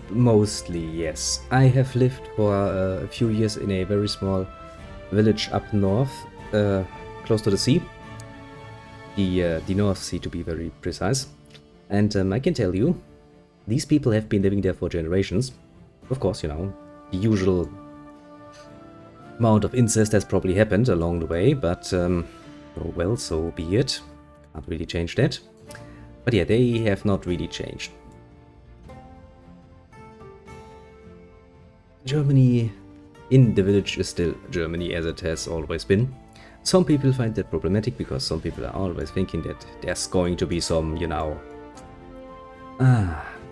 Mostly, yes. I have lived for a few years in a very small village up north, close to the sea. The North Sea, to be very precise. And I can tell you, these people have been living there for generations. Of course, you know, the usual amount of incest has probably happened along the way, but, oh well, so be it. Can't really change that. But yeah, they have not really changed. Germany in the village is still Germany as it has always been. Some people find that problematic because some people are always thinking that there's going to be some, you know,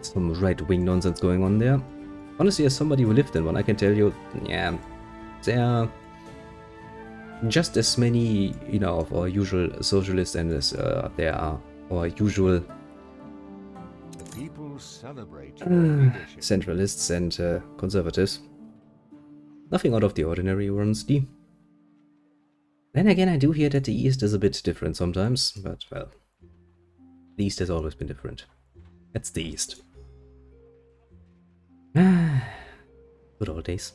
some right-wing nonsense going on there. Honestly, as somebody who lived in one, I can tell you, yeah, there are just as many, you know, of our usual socialists and as there are our usual centralists and conservatives. Nothing out of the ordinary, honestly. Then again, I do hear that the East is a bit different sometimes, but, well, the East has always been different. That's the East. Good old days.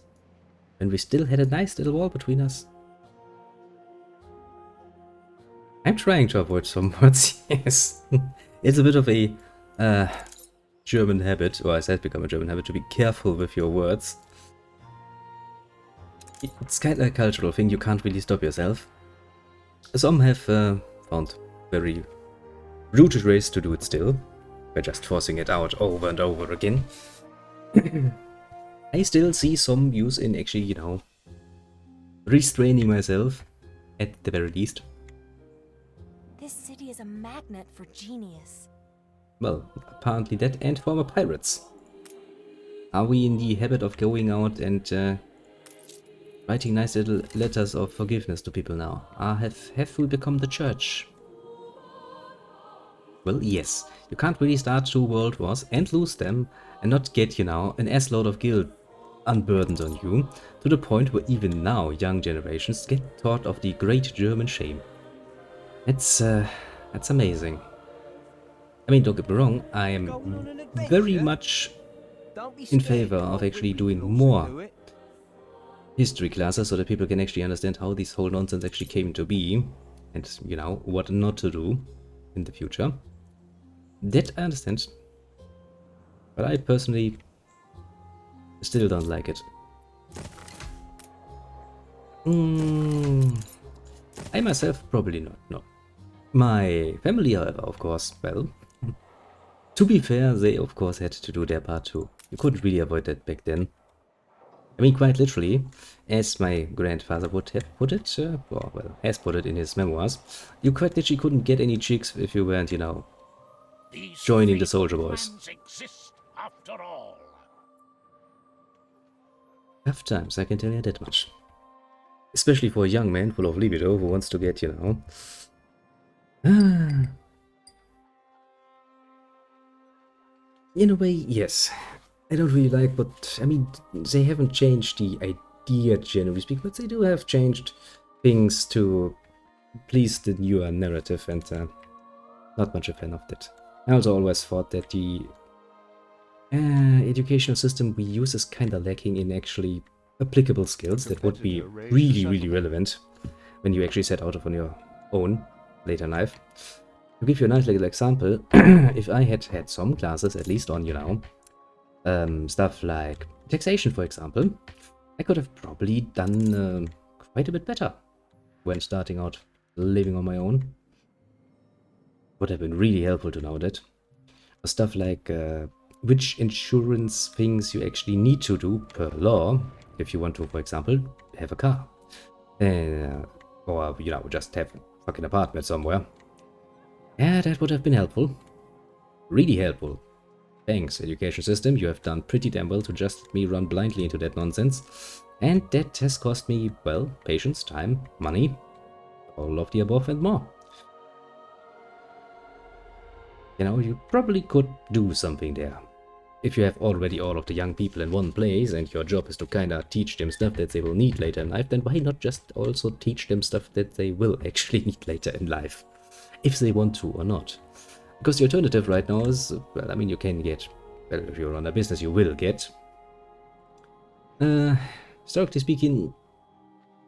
When we still had a nice little wall between us. I'm trying to avoid some words, yes. It's a bit of a German habit, or it has become a German habit, to be careful with your words. It's kind of a cultural thing, you can't really stop yourself. Some have found very rooted ways to do it still, by just forcing it out over and over again. I still see some use in actually, you know, restraining myself, at the very least. This city is a magnet for genius. Well, apparently that and former pirates. Are we in the habit of going out and writing nice little letters of forgiveness to people now? Have we become the church? Well, yes. You can't really start 2 world wars and lose them and not get, you know, an assload of guilt unburdened on you, to the point where even now young generations get taught of the great German shame. That's amazing. I mean, don't get me wrong, I am very much in favor of actually doing more history classes so that people can actually understand how this whole nonsense actually came to be and, you know, what not to do in the future. That I understand. But I personally still don't like it. I myself probably not, no. My family, however, of course, well, to be fair, they of course had to do their part too. You couldn't really avoid that back then. I mean, quite literally, as my grandfather would have put it, or, well, has put it in his memoirs, you quite literally couldn't get any chicks if you weren't, you know, joining the Soldier Boys. After all. Tough times, I can tell you that much. Especially for a young man full of libido who wants to get, you know... In a way, yes. I don't really like what... I mean, they haven't changed the idea, generally speaking, but they do have changed things to please the newer narrative, and not much a fan of that. I also always thought that the educational system we use is kind of lacking in actually applicable skills that would be really, really relevant when you actually set out on your own later in life. To give you a nice little example, if I had had some classes, at least on, you know, stuff like taxation, for example, I could have probably done quite a bit better when starting out living on my own. Would have been really helpful to know that. Stuff like which insurance things you actually need to do per law if you want to, for example, have a car. Or, you know, just have a fucking apartment somewhere. Yeah, that would have been helpful. Really helpful. Thanks, education system, you have done pretty damn well to just let me run blindly into that nonsense. And that has cost me, well, patience, time, money, all of the above and more. You know, you probably could do something there. if you have already all of the young people in one place and your job is to kind of teach them stuff that they will need later in life, then why not just also teach them stuff that they will actually need later in life, if they want to or not? Because the alternative right now is, well, I mean, you can get, well, if you run a business, you will get. Historically speaking,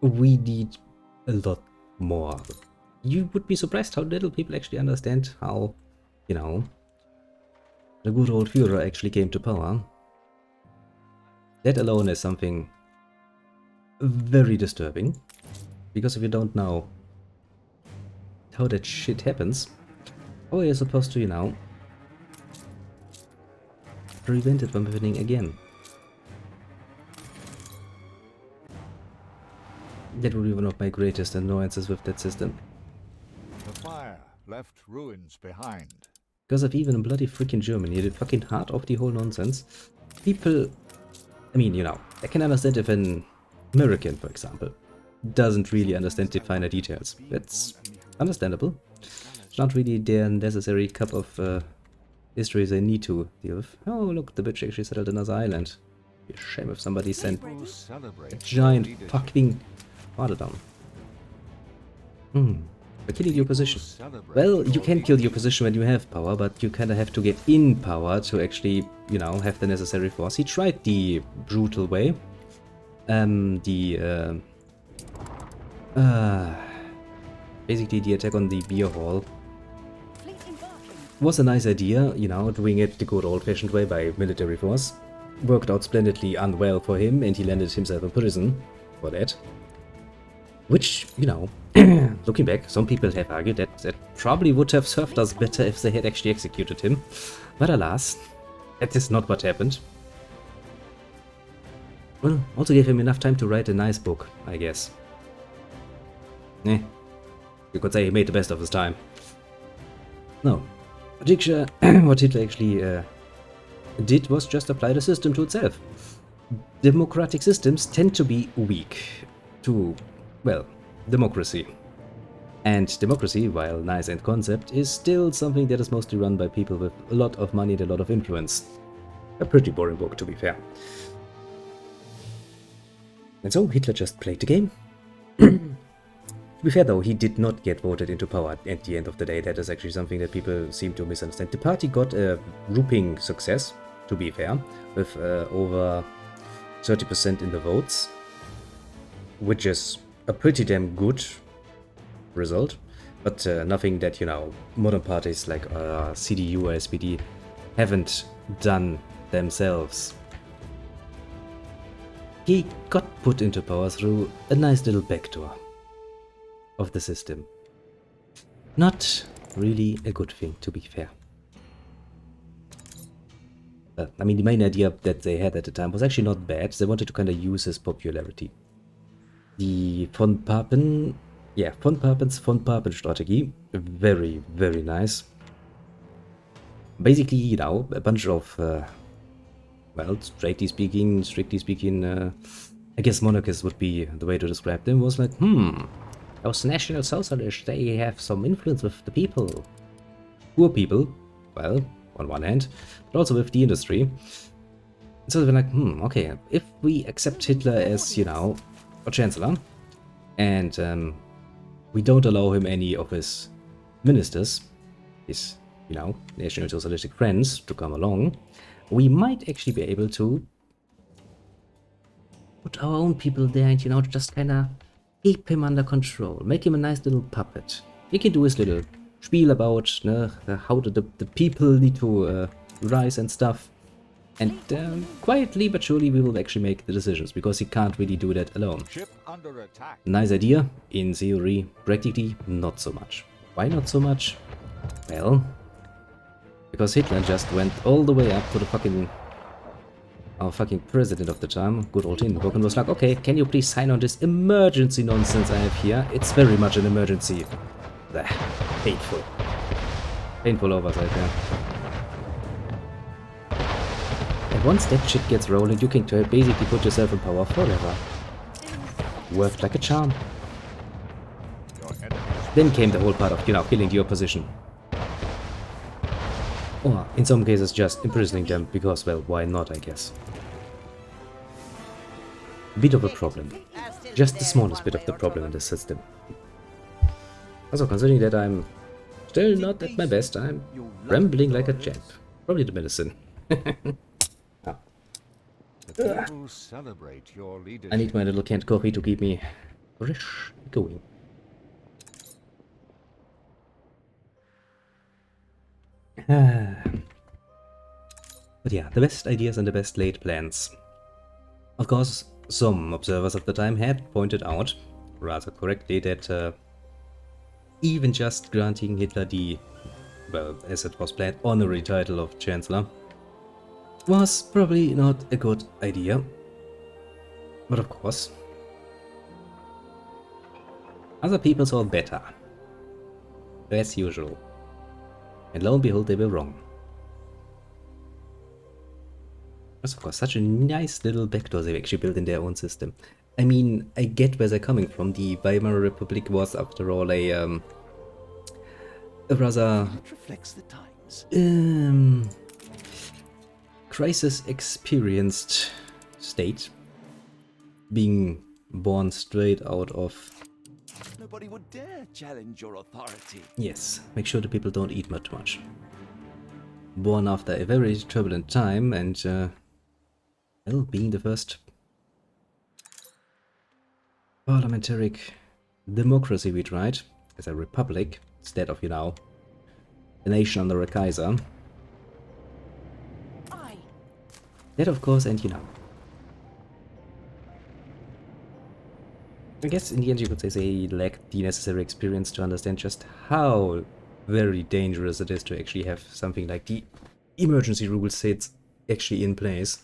we need a lot more. You would be surprised how little people actually understand how, you know, the good old Führer actually came to power. That alone is something very disturbing, because if you don't know how that shit happens, how are you supposed to, you know, prevent it from happening again? That would be one of my greatest annoyances with that system. The fire left ruins behind. Because of even bloody freaking Germany, the fucking heart of the whole nonsense, people, I mean, you know, I can understand if an American, for example, doesn't really understand the finer details. That's understandable. It's not really their necessary cup of history they need to deal with. Oh, look, the bitch actually settled another island. Be a shame if somebody sent a giant fucking water down. By killing your position. Well, you can kill your position when you have power, but you kind of have to get in power to actually, you know, have the necessary force. He tried the brutal way. Basically the attack on the beer hall was a nice idea, you know, doing it the good old-fashioned way by military force. Worked out splendidly unwell for him, and he landed himself in prison for that. Which, you know, looking back, some people have argued that probably would have served us better if they had actually executed him. But alas, that is not what happened. Well, also gave him enough time to write a nice book, I guess. You could say he made the best of his time. No. What Hitler actually did was just apply the system to itself. Democratic systems tend to be weak to, well, democracy. And democracy, while nice in concept, is still something that is mostly run by people with a lot of money and a lot of influence. A pretty boring book, to be fair. And so Hitler just played the game. To be fair though, he did not get voted into power at the end of the day. That is actually something that people seem to misunderstand. The party got a whooping success, to be fair, with over 30% in the votes, which is a pretty damn good result, but nothing that, you know, modern parties like CDU or SPD haven't done themselves. He got put into power through a nice little backdoor of the system. Not really a good thing, to be fair. I mean, the main idea that they had at the time was actually not bad. They wanted to kind of use his popularity. The von Papens von Papen-Strategie, very, very nice. Basically, you know, a bunch of, well, strictly speaking, I guess monarchists would be the way to describe them, was like, those National Socialists, they have some influence with the people. Poor people, well, on one hand, but also with the industry. So they're like, okay, if we accept Hitler as, you know, a chancellor, and we don't allow him any of his ministers, his, you know, National Socialistic friends, to come along, we might actually be able to put our own people there and, you know, just kind of keep him under control, make him a nice little puppet. He can do his little spiel about how the people need to rise and stuff. And quietly but surely we will actually make the decisions, because he can't really do that alone. Ship under attack. Nice idea, in theory, practically not so much. Why not so much? Well, because Hitler just went all the way up to the fucking... our fucking president of the time, good old Hindenburg, and was like, okay, can you please sign on this emergency nonsense I have here? It's very much an emergency. Painful. Painful oversight, yeah. And once that shit gets rolling, you can basically put yourself in power forever. Worked like a charm. Then came the whole part of, you know, killing the opposition. Or, in some cases, just imprisoning them because, well, why not, I guess. Bit of a problem. Just the smallest bit of the problem in the system. Also, considering that I'm still not at my best, I'm rambling like a champ. Probably the medicine. The people celebrate your leadership. I need my little canned coffee to keep me fresh going. But yeah, the best ideas and the best laid plans. Of course, some observers of the time had pointed out, rather correctly, that even just granting Hitler the, well, as it was planned, honorary title of Chancellor was probably not a good idea. But of course, other people saw better, as usual. And lo and behold, they were wrong. That's of course such a nice little backdoor they've actually built in their own system. I mean, I get where they're coming from. The Weimar Republic was, after all, a rather It reflects the times. crisis-experienced state, being born straight out of... Nobody would dare challenge your authority. Yes, make sure the people don't eat much. Born after a very turbulent time and, well, being the first parliamentaric democracy we tried, as a republic, instead of, you know, a nation under a Kaiser. That, of course, and you know. I guess in the end you could say they lacked the necessary experience to understand just how very dangerous it is to actually have something like the emergency rule sets actually in place.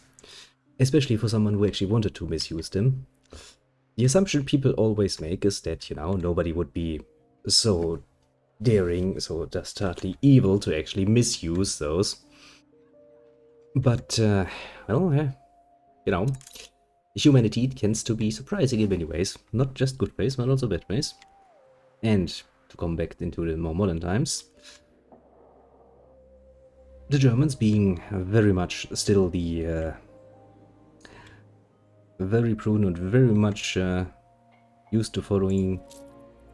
Especially for someone who actually wanted to misuse them. The assumption people always make is that, you know, nobody would be so daring, so dastardly evil to actually misuse those. But, well, you know, humanity tends to be surprising in many ways. Not just good ways, but also bad ways. And to come back into the more modern times, the Germans being very much still the very prudent, very much used to following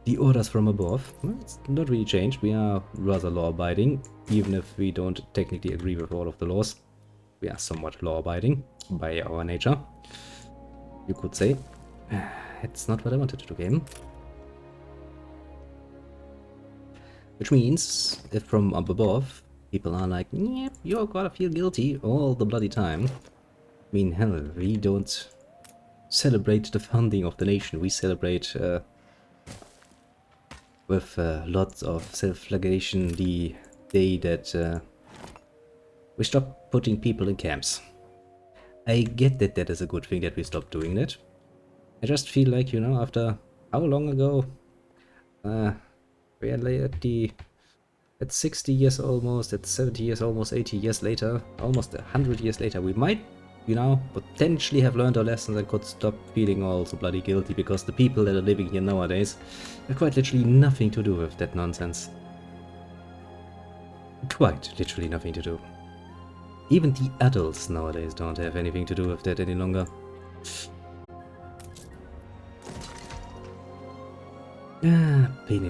the orders from above. Well, it's not really changed. We are rather law-abiding, even if we don't technically agree with all of the laws. We are somewhat law-abiding by our nature, you could say. It's not what I wanted to game. Which means, if from up above, people are like, yep, you're gonna feel guilty all the bloody time. I mean, hell, we don't celebrate the founding of the nation. We celebrate with lots of self-flagellation the day that we stop putting people in camps. I get that that is a good thing that we stop doing that. I just feel like, you know, after how long ago? We are at 60 years almost, at 70 years, almost 80 years later, almost 100 years later, we might, you know, potentially have learned our lessons and could stop feeling all so bloody guilty because the people that are living here nowadays have quite literally nothing to do with that nonsense. Quite literally nothing to do. Even the adults nowadays don't have anything to do with that any longer. Pain in